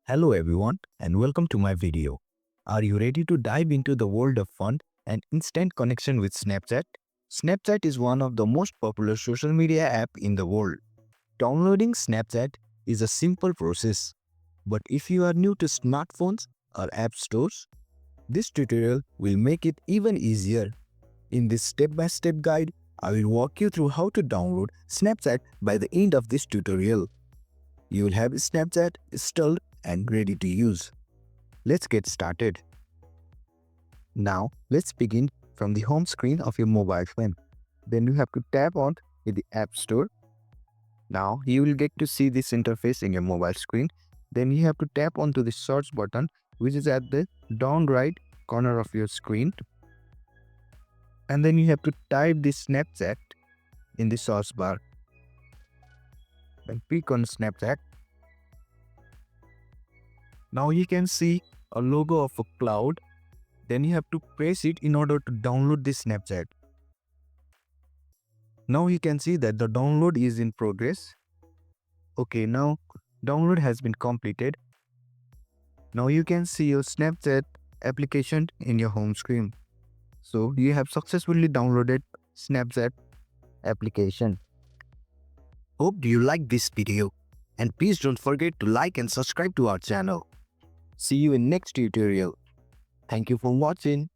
Hello everyone and welcome to my video. Are you ready to dive into the world of fun and instant connection with Snapchat? Snapchat is one of the most popular social media app in the world. Downloading Snapchat is a simple process, but if you are new to smartphones or app stores, this tutorial will make it even easier. In this step-by-step guide, I will walk you through how to download Snapchat by the end of this tutorial. You will have Snapchat installed and ready to use. Let's get started. Now, let's begin from the home screen of your mobile phone. Then you have to tap on the App Store. Now, you will get to see this interface in your mobile screen. Then you have to tap onto the search button, which is at the down right corner of your screen. And then you have to type the Snapchat in the search bar. Then click on Snapchat. Now you can see a logo of a cloud. Then you have to press it in order to download the Snapchat. Now you can see that the download is in progress. Okay, now download has been completed. Now you can see your Snapchat application in your home screen. So you have successfully downloaded Snapchat application. Hope you like this video and please don't forget to like and subscribe to our channel. See you in next tutorial. Thank you for watching.